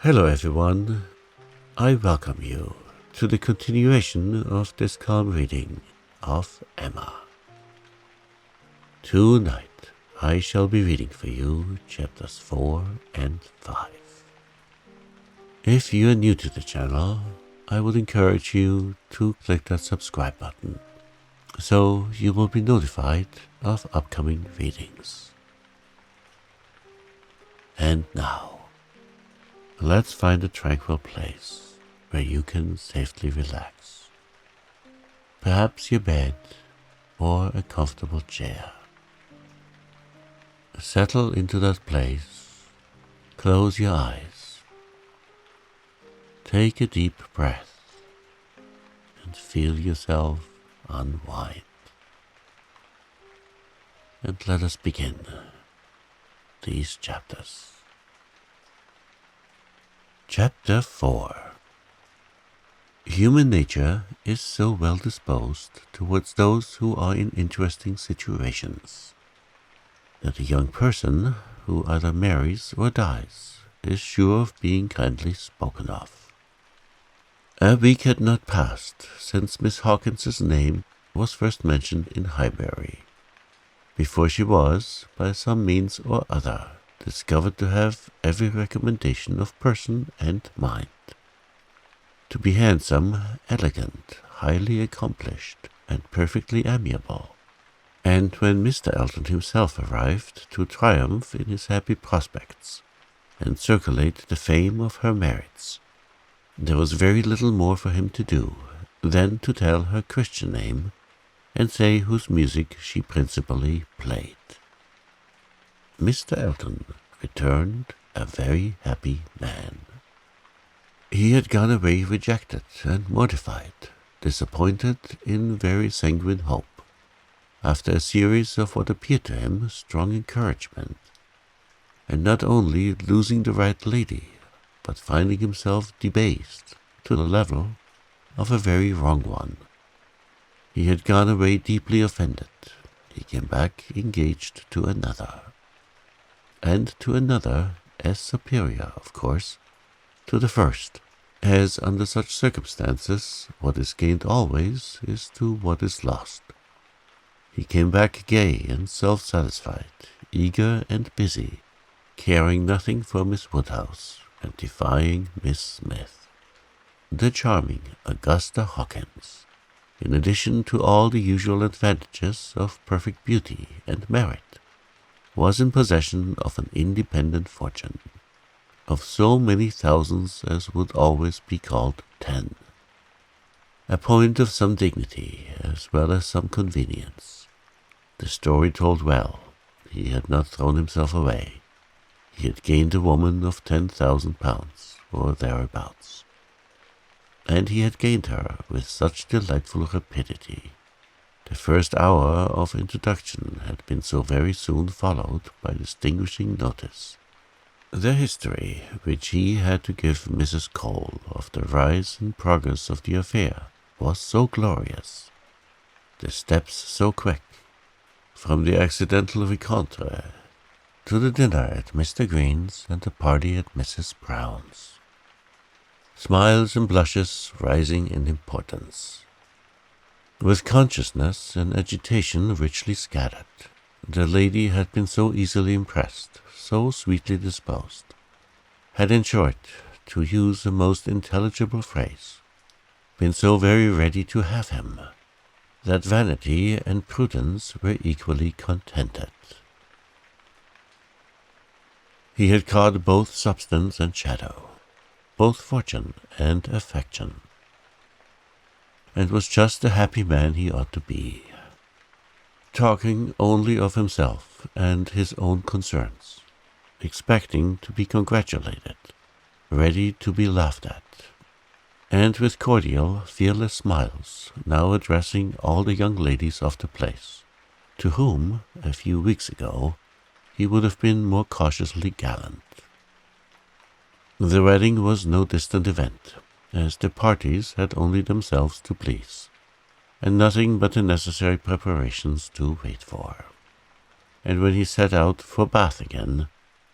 Hello everyone, I welcome you to the continuation of this calm reading of Emma. Tonight I shall be reading for you chapters 4 and 5. If you are new to the channel, I would encourage you to click that subscribe button so you will be notified of upcoming readings. And now, let's find a tranquil place where you can safely relax. Perhaps your bed or a comfortable chair. Settle into that place, close your eyes, take a deep breath and feel yourself unwind. And let us begin these chapters. Chapter 4. Human nature is so well disposed towards those who are in interesting situations that a young person who either marries or dies is sure of being kindly spoken of. A week had not passed since Miss Hawkins's name was first mentioned in Highbury, before she was, by some means or other, discovered to have every recommendation of person and mind. To be handsome, elegant, highly accomplished, and perfectly amiable. And when Mr. Elton himself arrived to triumph in his happy prospects, and circulate the fame of her merits, there was very little more for him to do than to tell her Christian name and say whose music she principally played. Mr. Elton returned a very happy man. He had gone away rejected and mortified, disappointed in very sanguine hope, after a series of what appeared to him strong encouragement, and not only losing the right lady, but finding himself debased to the level of a very wrong one. He had gone away deeply offended. He came back engaged to another, and to another as superior, of course, to the first, as under such circumstances what is gained always is to what is lost. He came back gay and self-satisfied, eager and busy, caring nothing for Miss Woodhouse, and defying Miss Smith. The charming Augusta Hawkins, in addition to all the usual advantages of perfect beauty and merit, was in possession of an independent fortune, of so many thousands as would always be called 10, a point of some dignity as well as some convenience. The story told well. He had not thrown himself away. He had gained a woman of £10,000, or thereabouts, and he had gained her with such delightful rapidity. The first hour of introduction had been so very soon followed by distinguishing notice. The history which he had to give Mrs. Cole of the rise and progress of the affair was so glorious, the steps so quick, from the accidental rencontre to the dinner at Mr. Green's and the party at Mrs. Brown's. Smiles and blushes rising in importance. With consciousness and agitation richly scattered, the lady had been so easily impressed, so sweetly disposed, had in short, to use a most intelligible phrase, been so very ready to have him, that vanity and prudence were equally contented. He had caught both substance and shadow, both fortune and affection, and was just the happy man he ought to be, talking only of himself and his own concerns, expecting to be congratulated, ready to be laughed at, and with cordial, fearless smiles now addressing all the young ladies of the place, to whom, a few weeks ago, he would have been more cautiously gallant. The wedding was no distant event, as the parties had only themselves to please, and nothing but the necessary preparations to wait for. And when he set out for Bath again,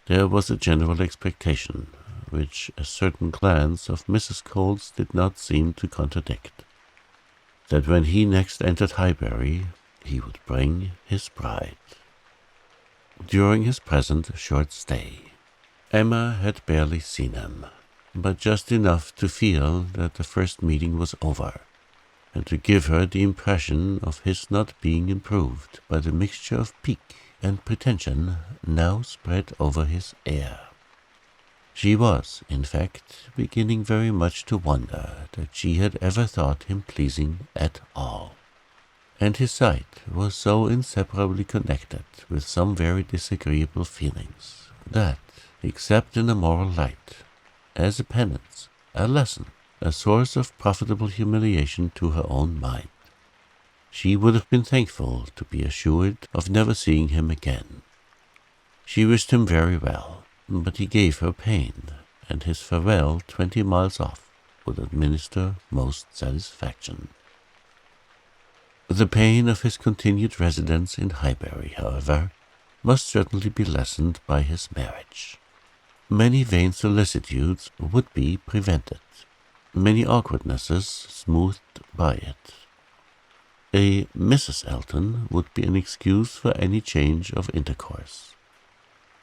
there was a general expectation, which a certain glance of Mrs. Cole's did not seem to contradict, that when he next entered Highbury he would bring his bride. During his present short stay, Emma had barely seen him, but just enough to feel that the first meeting was over, and to give her the impression of his not being improved by the mixture of pique and pretension now spread over his air. She was, in fact, beginning very much to wonder that she had ever thought him pleasing at all, and his sight was so inseparably connected with some very disagreeable feelings that, except in a moral light, as a penance, a lesson, a source of profitable humiliation to her own mind, she would have been thankful to be assured of never seeing him again. She wished him very well, but he gave her pain, and his farewell 20 miles off would administer most satisfaction. The pain of his continued residence in Highbury, however, must certainly be lessened by his marriage. Many vain solicitudes would be prevented, many awkwardnesses smoothed by it. A Mrs. Elton would be an excuse for any change of intercourse.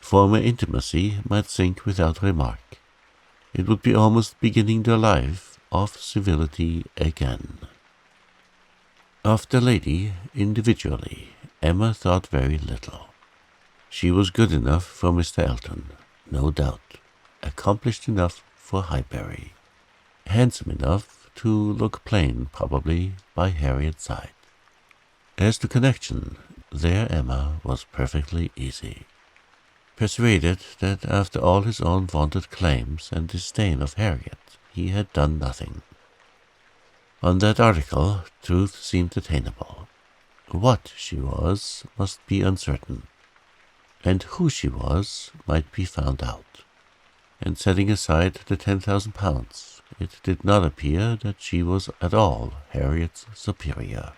Former intimacy might sink without remark. It would be almost beginning the life of civility again. Of the lady, individually, Emma thought very little. She was good enough for Mr. Elton, no doubt, accomplished enough for Highbury, handsome enough to look plain, probably, by Harriet's side. As to connection, there Emma was perfectly easy, persuaded that after all his own vaunted claims and disdain of Harriet, he had done nothing. On that article, truth seemed attainable. What she was must be uncertain, and who she was might be found out. And setting aside the £10,000, it did not appear that she was at all Harriet's superior.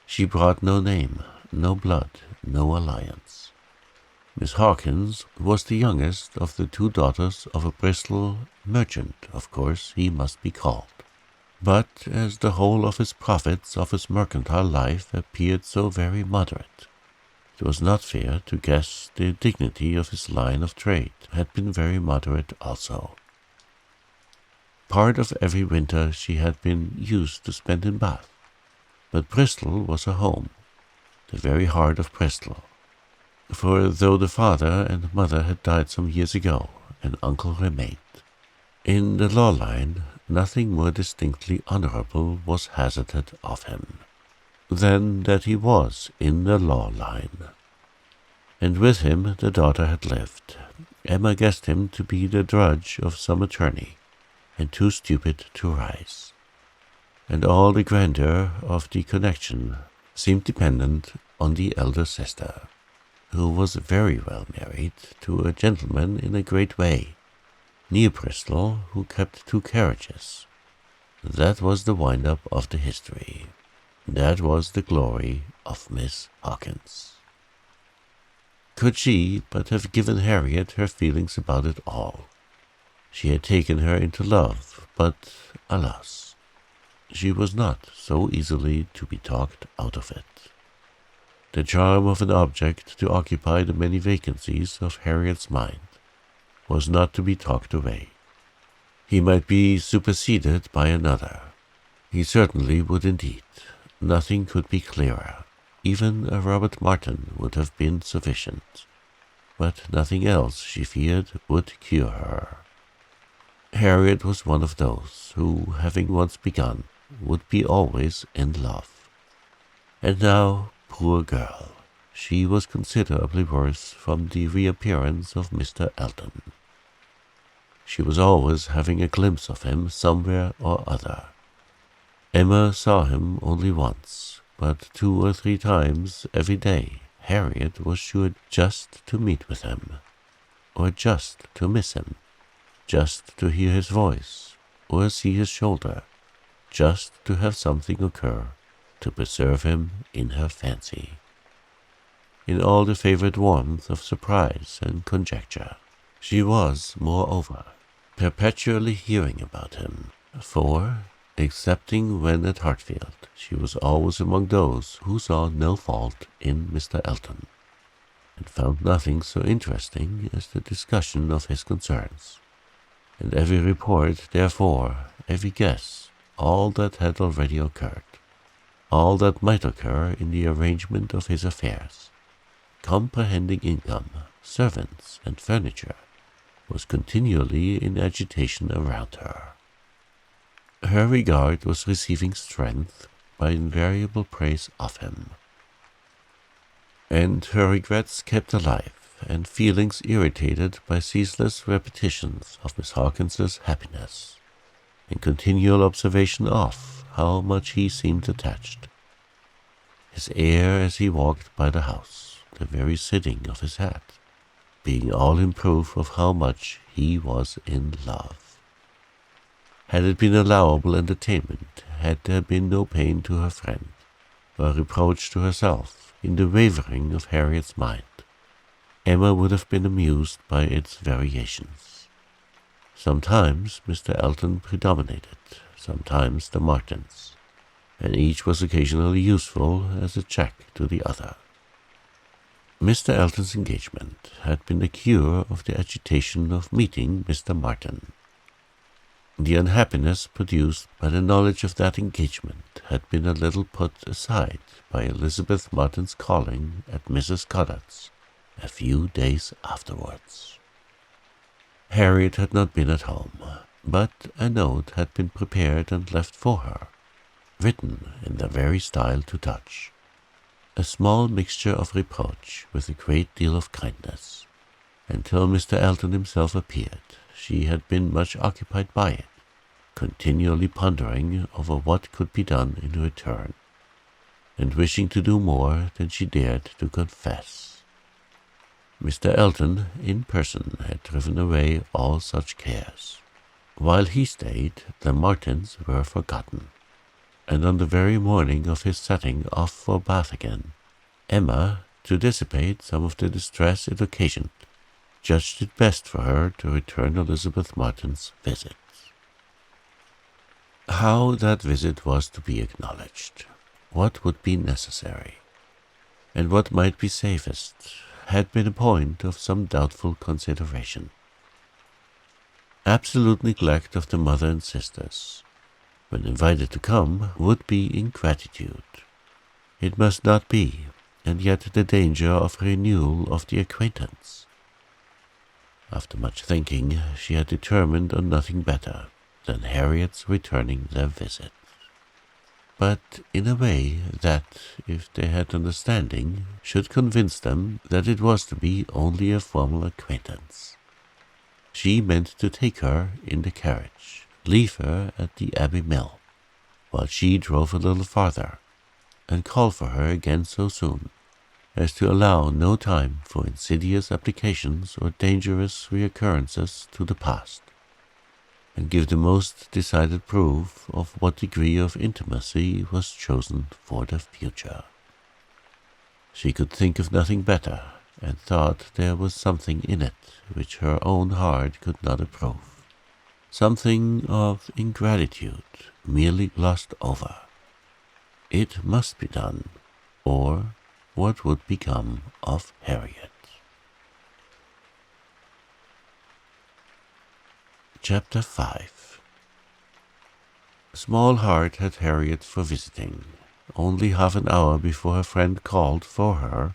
She brought no name, no blood, no alliance. Miss Hawkins was the youngest of the 2 daughters of a Bristol merchant, of course he must be called. But as the whole of his profits of his mercantile life appeared so very moderate, it was not fair to guess the dignity of his line of trade had been very moderate also. Part of every winter she had been used to spend in Bath, but Bristol was her home, the very heart of Bristol. For though the father and mother had died some years ago, an uncle remained. In the law line, nothing more distinctly honorable was hazarded of him than that he was in the law line. And with him the daughter had lived. Emma guessed him to be the drudge of some attorney, and too stupid to rise. And all the grandeur of the connection seemed dependent on the elder sister, who was very well married to a gentleman in a great way, near Bristol, who kept 2 carriages. That was the wind-up of the history. That was the glory of Miss Hawkins. Could she but have given Harriet her feelings about it all? She had taken her into love, but, alas, she was not so easily to be talked out of it. The charm of an object to occupy the many vacancies of Harriet's mind was not to be talked away. He might be superseded by another. He certainly would indeed. Nothing could be clearer. Even a Robert Martin would have been sufficient. But nothing else, she feared, would cure her. Harriet was one of those who, having once begun, would be always in love. And now, poor girl, she was considerably worse from the reappearance of Mr. Elton. She was always having a glimpse of him somewhere or other. Emma saw him only once, but 2 or 3 times every day Harriet was sure just to meet with him, or just to miss him, just to hear his voice, or see his shoulder, just to have something occur to preserve him in her fancy. In all the favourite warmth of surprise and conjecture, She was, moreover, perpetually hearing about him, for, excepting when at Hartfield, she was always among those who saw no fault in Mr. Elton, and found nothing so interesting as the discussion of his concerns, and every report, therefore, every guess, all that had already occurred, all that might occur in the arrangement of his affairs, comprehending income, servants, and furniture, was continually in agitation around her. Her regard was receiving strength by invariable praise of him, and her regrets kept alive, and feelings irritated by ceaseless repetitions of Miss Hawkins's happiness, and continual observation of how much he seemed attached. His air as he walked by the house, the very sitting of his hat, being all in proof of how much he was in love. Had it been allowable entertainment, had there been no pain to her friend, or reproach to herself in the wavering of Harriet's mind, Emma would have been amused by its variations. Sometimes Mr. Elton predominated, sometimes the Martins, and each was occasionally useful as a check to the other. Mr. Elton's engagement had been the cure of the agitation of meeting Mr. Martin. The unhappiness produced by the knowledge of that engagement had been a little put aside by Elizabeth Martin's calling at Mrs. Goddard's a few days afterwards. Harriet had not been at home, but a note had been prepared and left for her, written in the very style to touch, a small mixture of reproach with a great deal of kindness. Until Mr. Elton himself appeared, she had been much occupied by it, continually pondering over what could be done in return, and wishing to do more than she dared to confess. Mr. Elton, in person, had driven away all such cares. While he stayed, the Martins were forgotten, and on the very morning of his setting off for Bath again, Emma, to dissipate some of the distress it occasioned, judged it best for her to return Elizabeth Martin's visit. How that visit was to be acknowledged, what would be necessary, and what might be safest, had been a point of some doubtful consideration. Absolute neglect of the mother and sisters, when invited to come, would be ingratitude. It must not be, and yet the danger of renewal of the acquaintance. After much thinking, she had determined on nothing better than Harriet's returning their visit, but in a way that, if they had understanding, should convince them that it was to be only a formal acquaintance. She meant to take her in the carriage, leave her at the Abbey Mill, while she drove a little farther, and call for her again so soon as to allow no time for insidious applications or dangerous recurrences to the past, and give the most decided proof of what degree of intimacy was chosen for the future. She could think of nothing better, and thought there was something in it which her own heart could not approve, something of ingratitude merely glossed over. It must be done, or what would become of Harriet? Chapter 5. Small heart had Harriet for visiting, only half an hour before her friend called for her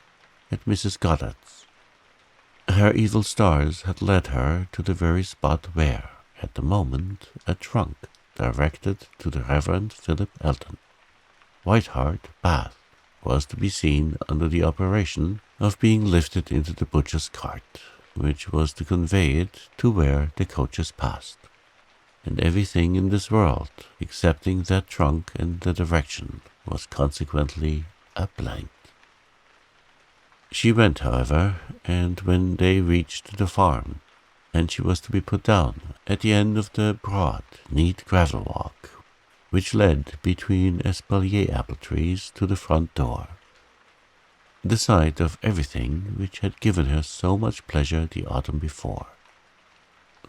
at Mrs. Goddard's. Her evil stars had led her to the very spot where, at the moment, a trunk directed to the Reverend Philip Elton, White Hart, Bath, was to be seen under the operation of being lifted into the butcher's cart, which was to convey it to where the coaches passed, and everything in this world, excepting that trunk and the direction, was consequently a blank. She went, however, and when they reached the farm, and she was to be put down at the end of the broad, neat gravel walk, which led between espalier apple trees to the front door. The sight of everything which had given her so much pleasure the autumn before,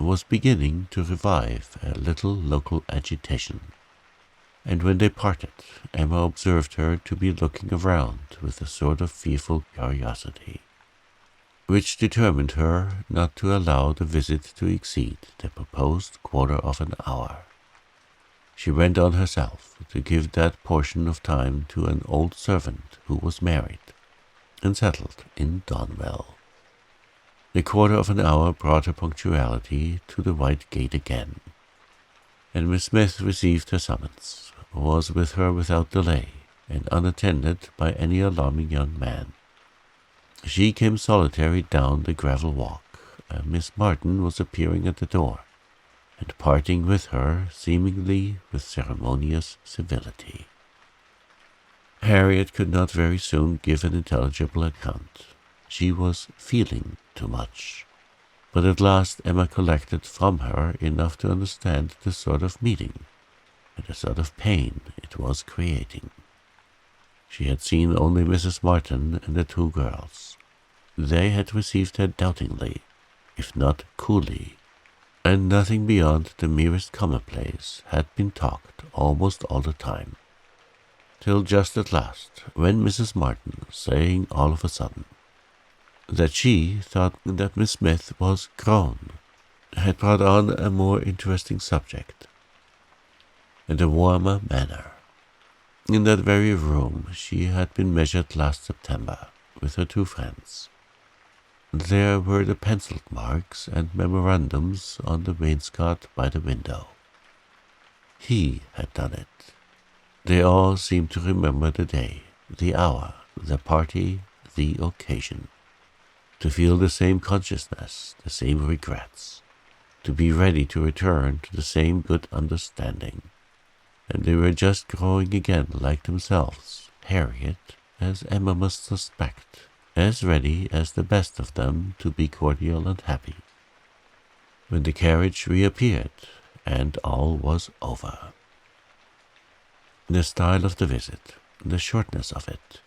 was beginning to revive a little local agitation, and when they parted, Emma observed her to be looking around with a sort of fearful curiosity, which determined her not to allow the visit to exceed the proposed quarter of an hour. She went on herself to give that portion of time to an old servant who was married and settled in Donwell. The quarter of an hour brought her punctuality to the white gate again, and Miss Smith received her summons, was with her without delay, and unattended by any alarming young man. She came solitary down the gravel walk, and Miss Martin was appearing at the door, and parting with her seemingly with ceremonious civility. Harriet could not very soon give an intelligible account. She was feeling too much, but at last Emma collected from her enough to understand the sort of meeting and the sort of pain it was creating. She had seen only Mrs. Martin and the two girls. They had received her doubtingly, if not coolly, and nothing beyond the merest commonplace had been talked almost all the time, till just at last, when Mrs. Martin, saying all of a sudden that she thought that Miss Smith was grown, had brought on a more interesting subject, and a warmer manner. In that very room she had been measured last September with her two friends. There were the penciled marks and memorandums on the wainscot by the window. He had done it. They all seemed to remember the day, the hour, the party, the occasion, to feel the same consciousness, the same regrets, to be ready to return to the same good understanding. And they were just growing again like themselves, Harriet, as Emma must suspect, as ready as the best of them to be cordial and happy, when the carriage reappeared, and all was over. The style of the visit, the shortness of it,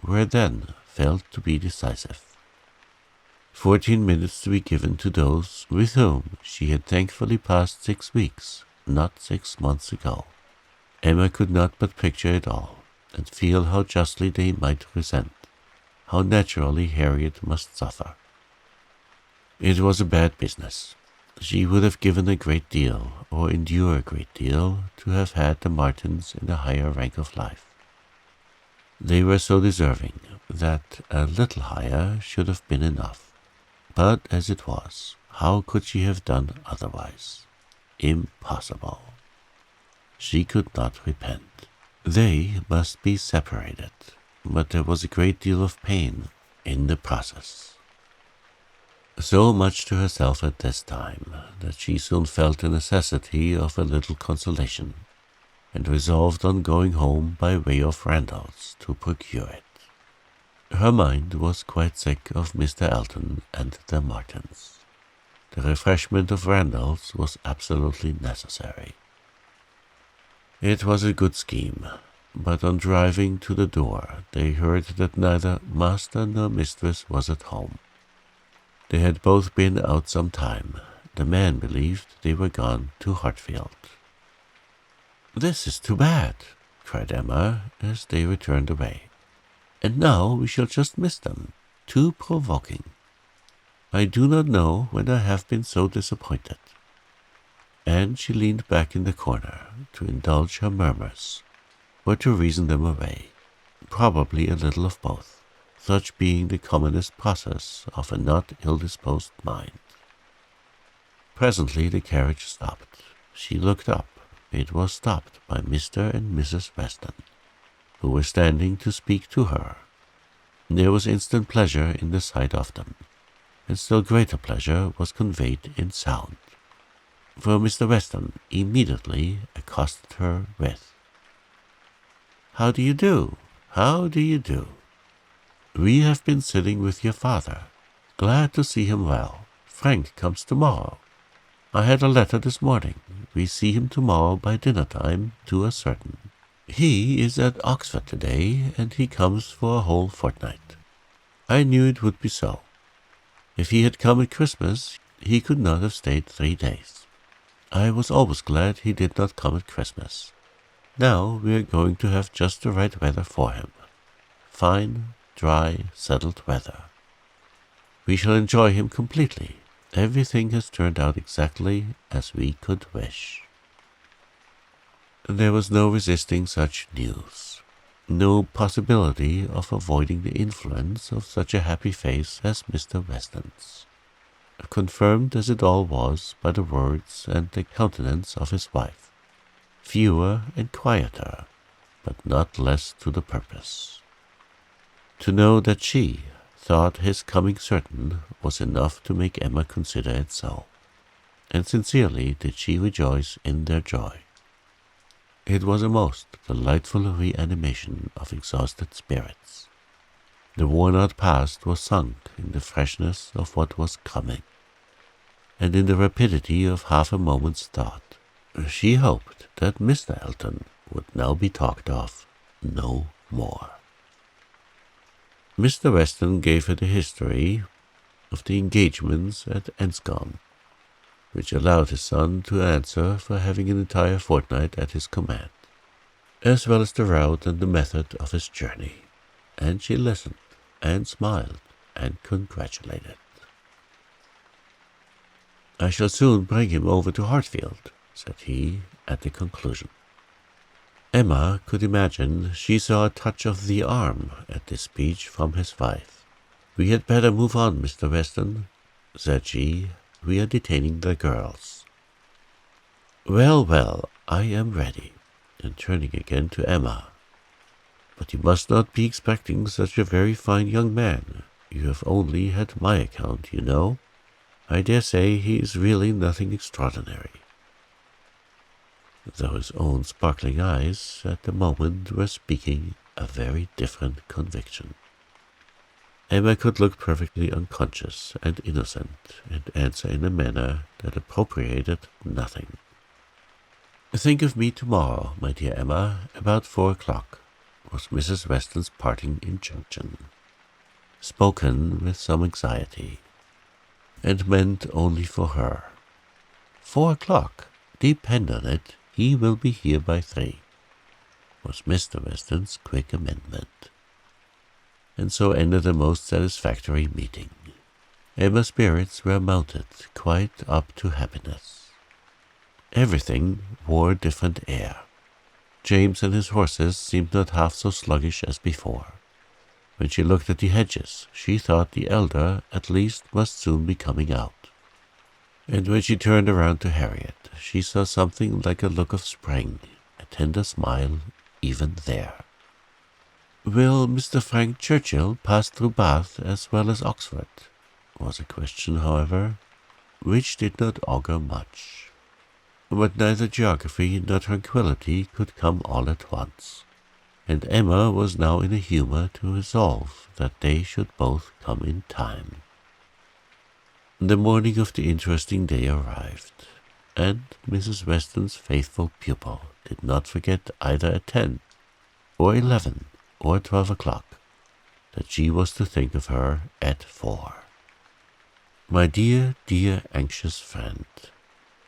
were then felt to be decisive. 14 minutes to be given to those with whom she had thankfully passed 6 weeks, not 6 months ago. Emma could not but picture it all, and feel how justly they might resent, how naturally Harriet must suffer. It was a bad business. She would have given a great deal, or endure a great deal, to have had the Martins in a higher rank of life. They were so deserving that a little higher should have been enough. But as it was, how could she have done otherwise? Impossible. She could not repent. They must be separated, but there was a great deal of pain in the process. So much to herself at this time that she soon felt the necessity of a little consolation, and resolved on going home by way of Randalls to procure it. Her mind was quite sick of Mr. Elton and the Martins. The refreshment of Randalls was absolutely necessary. It was a good scheme, but on driving to the door they heard that neither master nor mistress was at home. They had both been out some time. The man believed they were gone to Hartfield. "This is too bad," cried Emma, as they returned away. "And now we shall just miss them. Too provoking. I do not know when I have been so disappointed." And she leaned back in the corner to indulge her murmurs, or to reason them away, probably a little of both, such being the commonest process of a not ill-disposed mind. Presently the carriage stopped. She looked up. It was stopped by Mr. and Mrs. Weston, who were standing to speak to her. There was instant pleasure in the sight of them, and still greater pleasure was conveyed in sound, for Mr. Weston immediately accosted her with, "How do you do? How do you do? We have been sitting with your father. Glad to see him well. Frank comes tomorrow. I had a letter this morning. We see him tomorrow by dinner-time, to a certain. He is at Oxford today, and he comes for a whole fortnight. I knew it would be so. If he had come at Christmas, he could not have stayed 3 days. I was always glad he did not come at Christmas. Now we are going to have just the right weather for him. Fine, dry, settled weather. We shall enjoy him completely. Everything has turned out exactly as we could wish." There was no resisting such news, no possibility of avoiding the influence of such a happy face as Mr. Weston's, confirmed as it all was by the words and the countenance of his wife, fewer and quieter, but not less to the purpose. To know that she thought his coming certain was enough to make Emma consider it so, and sincerely did she rejoice in their joy. It was a most delightful reanimation of exhausted spirits. The worn-out past was sunk in the freshness of what was coming, and in the rapidity of half a moment's thought. She hoped that Mr. Elton would now be talked of no more. Mr. Weston gave her the history of the engagements at Enscombe, which allowed his son to answer for having an entire fortnight at his command, as well as the route and the method of his journey, and she listened and smiled and congratulated. "I shall soon bring him over to Hartfield," said he at the conclusion. Emma could imagine she saw a touch of the arm at this speech from his wife. "We had better move on, Mr. Weston," said she. "We are detaining the girls." "Well, well, I am ready," and turning again to Emma. "But you must not be expecting such a very fine young man. You have only had my account, you know. I dare say he is really nothing extraordinary." Though his own sparkling eyes at the moment were speaking a very different conviction. Emma could look perfectly unconscious and innocent, and answer in a manner that appropriated nothing. "Think of me tomorrow, my dear Emma, about 4 o'clock, was Mrs. Weston's parting injunction, spoken with some anxiety, and meant only for her. 4 o'clock, depend on it, he will be here by 3, was Mr. Weston's quick amendment. And so ended a most satisfactory meeting. Emma's spirits were mounted quite up to happiness. Everything wore a different air. James and his horses seemed not half so sluggish as before. When she looked at the hedges, she thought the elder, at least, must soon be coming out. And when she turned around to Harriet, she saw something like a look of spring, a tender smile, even there. "Will Mr. Frank Churchill pass through Bath as well as Oxford?" was a question, however, which did not augur much. But neither geography nor tranquillity could come all at once, and Emma was now in a humour to resolve that they should both come in time. The morning of the interesting day arrived, and Mrs. Weston's faithful pupil did not forget either at 10 or 11 or 12 o'clock that she was to think of her at 4. "My dear, dear anxious friend,"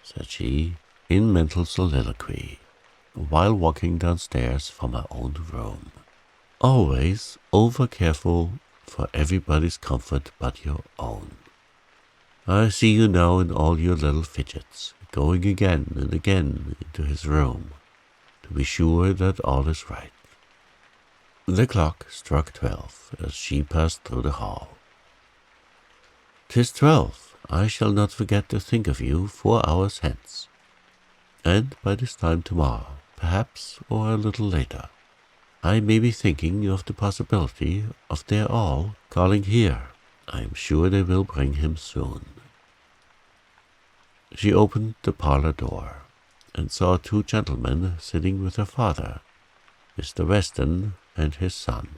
said she in mental soliloquy, while walking downstairs from her own room, "always over-careful for everybody's comfort but your own. I see you now in all your little fidgets, going again and again into his room, to be sure that all is right." The clock struck 12 as she passed through the hall. "'Tis 12. I shall not forget to think of you 4 hours hence. And by this time tomorrow, perhaps, or a little later, I may be thinking of the possibility of their all calling here. I am sure they will bring him soon." She opened the parlour door, and saw 2 gentlemen sitting with her father, Mr. Weston and his son.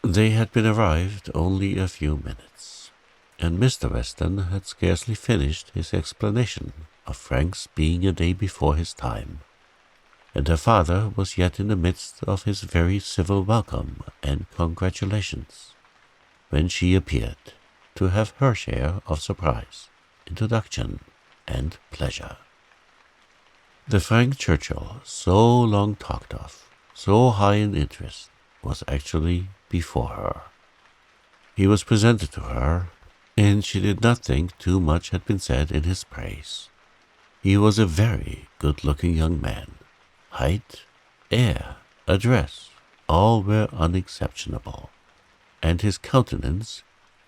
They had been arrived only a few minutes, and Mr. Weston had scarcely finished his explanation of Frank's being a day before his time, and her father was yet in the midst of his very civil welcome and congratulations, when she appeared, to have her share of surprise. introduction, and pleasure. The Frank Churchill, so long talked of, so high in interest, was actually before her. He was presented to her, and she did not think too much had been said in his praise. He was a very good-looking young man. Height, air, address, all were unexceptionable, and his countenance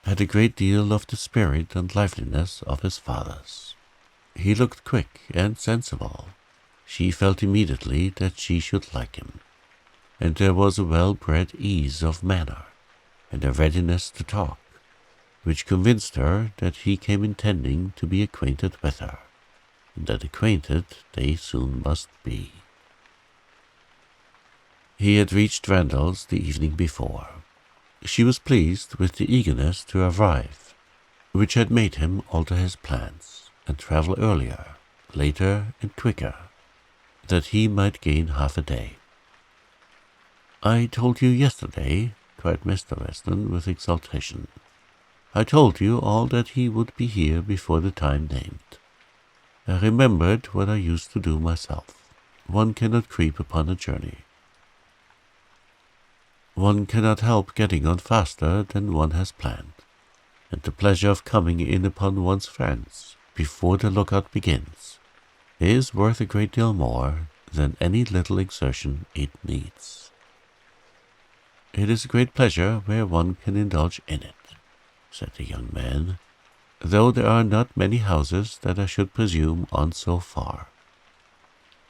had a great deal of the spirit and liveliness of his father's. He looked quick and sensible. She felt immediately that she should like him, and there was a well-bred ease of manner, and a readiness to talk, which convinced her that he came intending to be acquainted with her, and that acquainted they soon must be. He had reached Randall's the evening before. She was pleased with the eagerness to arrive, which had made him alter his plans, and travel earlier, later, and quicker, that he might gain half a day. "I told you yesterday," cried Mr. Weston with exultation. "I told you all that he would be here before the time named. I remembered what I used to do myself. One cannot creep upon a journey. One cannot help getting on faster than one has planned, and the pleasure of coming in upon one's friends before the lookout begins is worth a great deal more than any little exertion it needs. It is a great pleasure where one can indulge in it," said the young man, "though there are not many houses that I should presume on so far.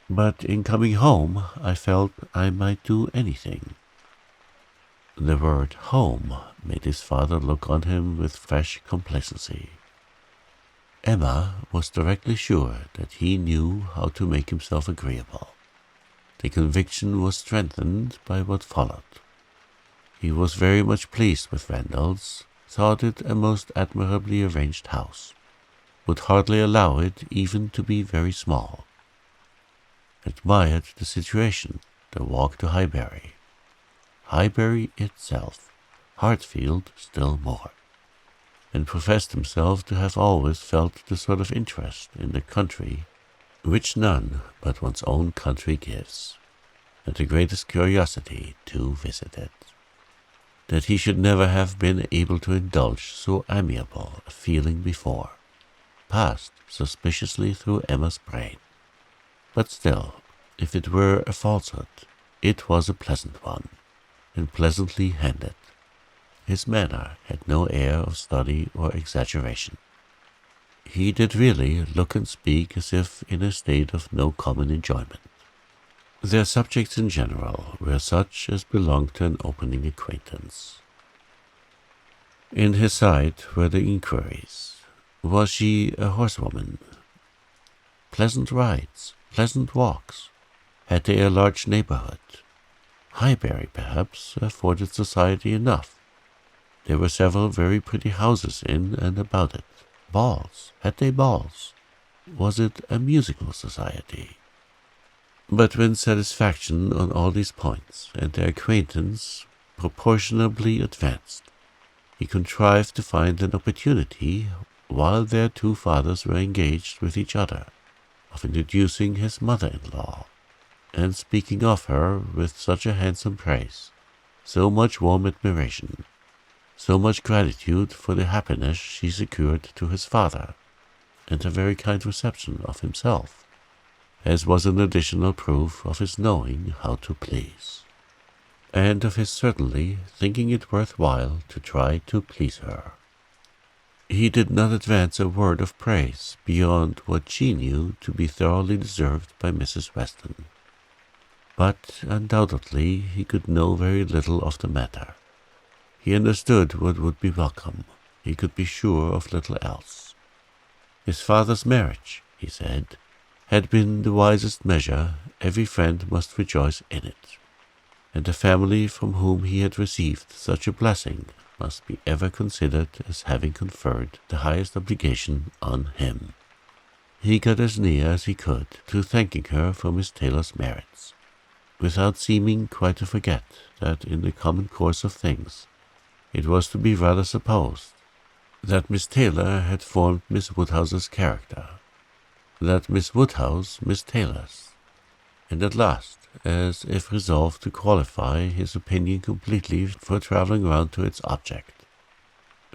But in coming home I felt I might do anything." The word "home" made his father look on him with fresh complacency. Emma was directly sure that he knew how to make himself agreeable. The conviction was strengthened by what followed. He was very much pleased with Randall's, thought it a most admirably arranged house, would hardly allow it even to be very small, admired the situation, the walk to Highbury, Highbury itself, Hartfield still more, and professed himself to have always felt the sort of interest in the country which none but one's own country gives, and the greatest curiosity to visit it. That he should never have been able to indulge so amiable a feeling before, passed suspiciously through Emma's brain. But still, if it were a falsehood, it was a pleasant one, and pleasantly handed. His manner had no air of study or exaggeration. He did really look and speak as if in a state of no common enjoyment. Their subjects in general were such as belonged to an opening acquaintance. In his sight were the inquiries. Was she a horsewoman? Pleasant rides, pleasant walks. Had they a large neighborhood? Highbury, perhaps, afforded society enough. There were several very pretty houses in and about it. Balls. Had they balls? Was it a musical society? But when satisfaction on all these points and their acquaintance proportionably advanced, he contrived to find an opportunity, while their two fathers were engaged with each other, of introducing his mother-in-law, and speaking of her with such a handsome praise, so much warm admiration, so much gratitude for the happiness she secured to his father, and a very kind reception of himself, as was an additional proof of his knowing how to please, and of his certainly thinking it worth while to try to please her. He did not advance a word of praise beyond what she knew to be thoroughly deserved by Mrs. Weston, but undoubtedly he could know very little of the matter. He understood what would be welcome. He could be sure of little else. His father's marriage, he said, had been the wisest measure. Every friend must rejoice in it, and the family from whom he had received such a blessing must be ever considered as having conferred the highest obligation on him. He got as near as he could to thanking her for Miss Taylor's merits, without seeming quite to forget that in the common course of things it was to be rather supposed that Miss Taylor had formed Miss Woodhouse's character, that Miss Woodhouse Miss Taylor's, and at last, as if resolved to qualify his opinion completely for travelling round to its object,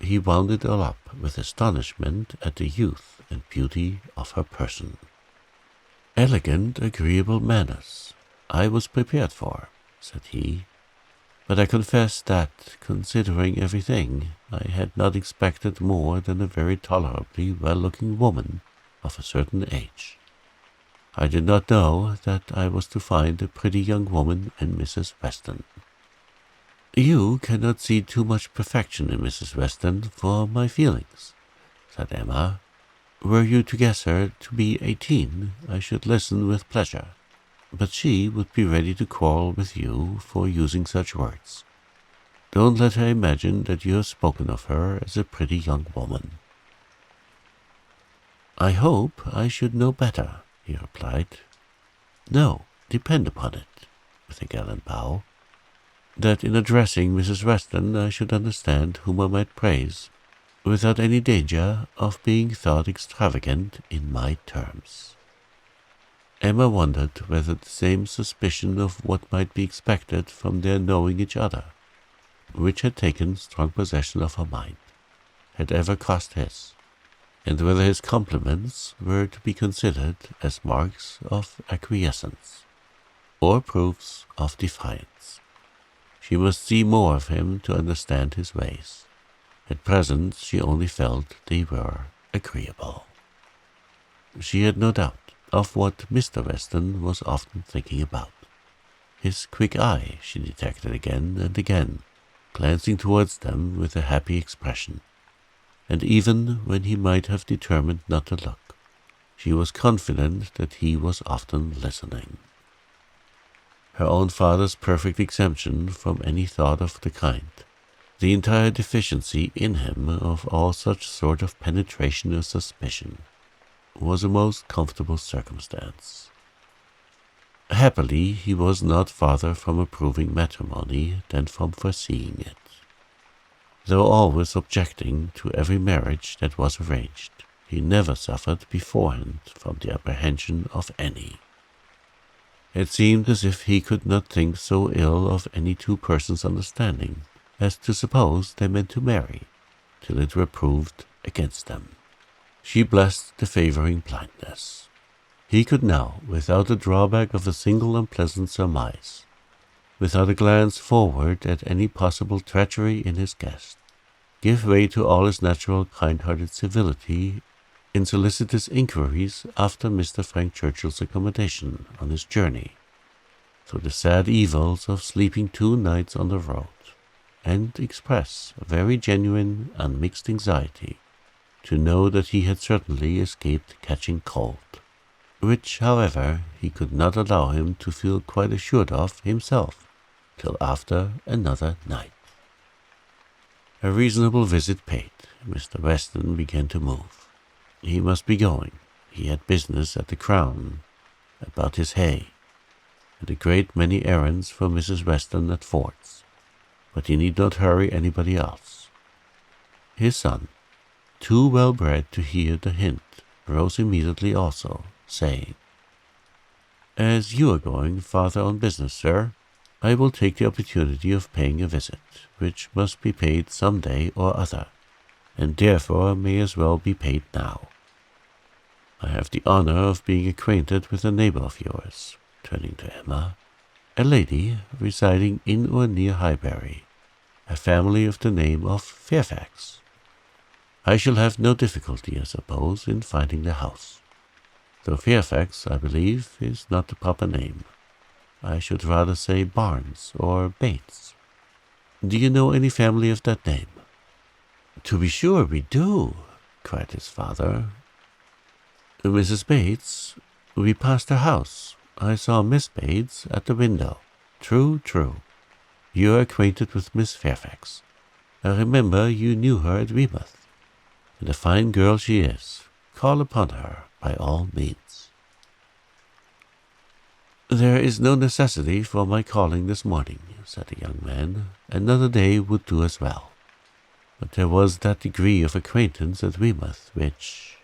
he wound it all up with astonishment at the youth and beauty of her person. "Elegant, agreeable manners, I was prepared for," said he, "but I confess that, considering everything, I had not expected more than a very tolerably well-looking woman of a certain age. I did not know that I was to find a pretty young woman in Mrs. Weston." "You cannot see too much perfection in Mrs. Weston for my feelings," said Emma. "Were you to guess her to be 18, I should listen with pleasure, but she would be ready to quarrel with you for using such words. Don't let her imagine that you have spoken of her as a pretty young woman." "I hope I should know better," he replied. "No, depend upon it," with a gallant bow, "that in addressing Mrs. Weston I should understand whom I might praise, without any danger of being thought extravagant in my terms." Emma wondered whether the same suspicion of what might be expected from their knowing each other, which had taken strong possession of her mind, had ever crossed his, and whether his compliments were to be considered as marks of acquiescence, or proofs of defiance. She must see more of him to understand his ways. At present she only felt they were agreeable. She had no doubt of what Mr. Weston was often thinking about. His quick eye she detected again and again, glancing towards them with a happy expression, and even when he might have determined not to look, she was confident that he was often listening. Her own father's perfect exemption from any thought of the kind, the entire deficiency in him of all such sort of penetration or suspicion, was a most comfortable circumstance. Happily he was not farther from approving matrimony than from foreseeing it, though always objecting to every marriage that was arranged. He never suffered beforehand from the apprehension of any. It seemed as if he could not think so ill of any two persons' understanding as to suppose they meant to marry, till it were proved against them. She blessed the favouring blindness. He could now, without the drawback of a single unpleasant surmise, without a glance forward at any possible treachery in his guest, give way to all his natural kind-hearted civility in solicitous inquiries after Mr. Frank Churchill's accommodation on his journey through the sad evils of sleeping 2 nights on the road, and express a very genuine, unmixed anxiety to know that he had certainly escaped catching cold, which, however, he could not allow him to feel quite assured of himself till after another night. A reasonable visit paid, Mr. Weston began to move. He must be going. He had business at the Crown about his hay, and a great many errands for Mrs. Weston at Ford's, but he need not hurry anybody else. His son, too well bred to hear the hint, rose immediately also, saying, "As you are going farther on business, sir, I will take the opportunity of paying a visit, which must be paid some day or other, and therefore may as well be paid now. I have the honour of being acquainted with a neighbour of yours," turning to Emma, "a lady residing in or near Highbury, a family of the name of Fairfax. I shall have no difficulty, I suppose, in finding the house, though Fairfax, I believe, is not the proper name. I should rather say Barnes or Bates. Do you know any family of that name?" "To be sure we do," cried his father. "Mrs. Bates? We passed her house. I saw Miss Bates at the window. True, true. You are acquainted with Miss Fairfax. I remember you knew her at Weymouth. And a fine girl she is. Call upon her by all means." "There is no necessity for my calling this morning," said the young man. "Another day would do as well." but there was that degree of acquaintance at Weymouth which—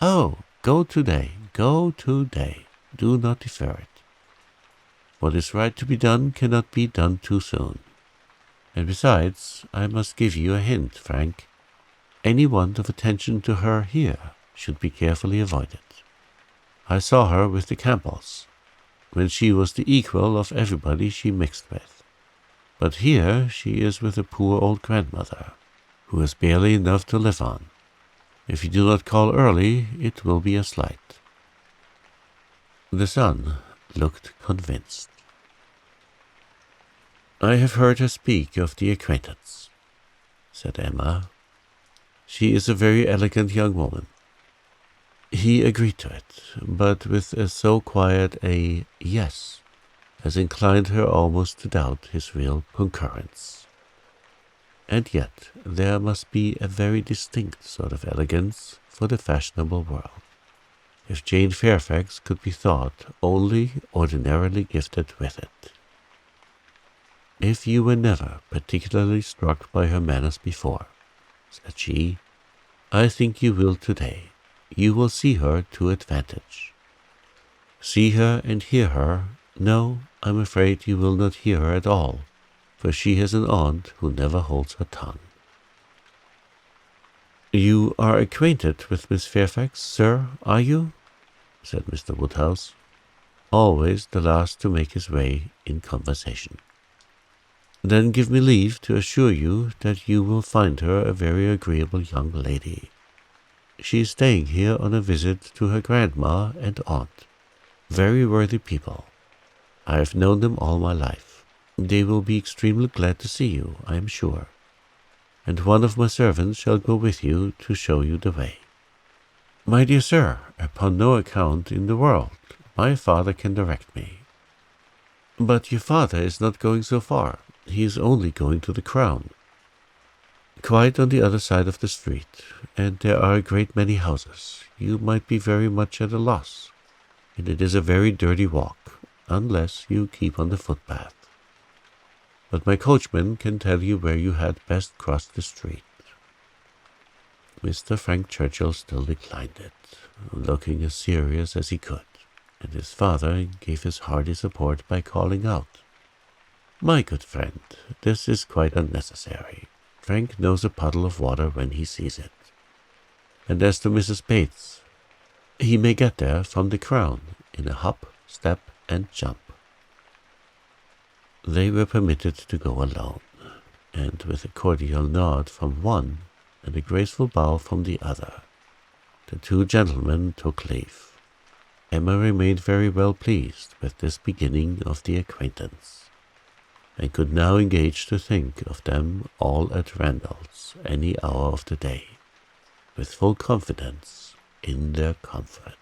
"Oh, go today, go today. Do not defer it. What is right to be done cannot be done too soon. And besides, I must give you a hint, Frank. Any want of attention to her here should be carefully avoided. I saw her with the Campbells, when she was the equal of everybody she mixed with. But here she is with a poor old grandmother, who has barely enough to live on. If you do not call early, it will be a slight." The son looked convinced. "I have heard her speak of the acquaintance," said Emma. "She is a very elegant young woman." He agreed to it, but with so quiet a "yes" as inclined her almost to doubt his real concurrence. And yet there must be a very distinct sort of elegance for the fashionable world, if Jane Fairfax could be thought only ordinarily gifted with it. "If you were never particularly struck by her manners before," said she, "I think you will today. You will see her to advantage. See her and hear her. No, I'm afraid you will not hear her at all, for she has an aunt who never holds her tongue." "You are acquainted with Miss Fairfax, sir, are you?" said Mr. Woodhouse, always the last to make his way in conversation. "Then give me leave to assure you that you will find her a very agreeable young lady. She is staying here on a visit to her grandma and aunt, very worthy people. I have known them all my life. They will be extremely glad to see you, I am sure, and one of my servants shall go with you to show you the way." "My dear sir, upon no account in the world. My father can direct me." "But your father is not going so far. He is only going to the Crown." "Quite on the other side of the street, and there are a great many houses. You might be very much at a loss, and it is a very dirty walk, unless you keep on the footpath. But my coachman can tell you where you had best cross the street." Mr. Frank Churchill still declined it, looking as serious as he could, and his father gave his hearty support by calling out, "My good friend, this is quite unnecessary. Frank knows a puddle of water when he sees it. And as to Mrs. Bates, he may get there from the Crown in a hop, step, and jump." They were permitted to go alone, and with a cordial nod from one and a graceful bow from the other, the two gentlemen took leave. Emma remained very well pleased with this beginning of the acquaintance, and could now engage to think of them all at Randalls any hour of the day, with full confidence in their comfort.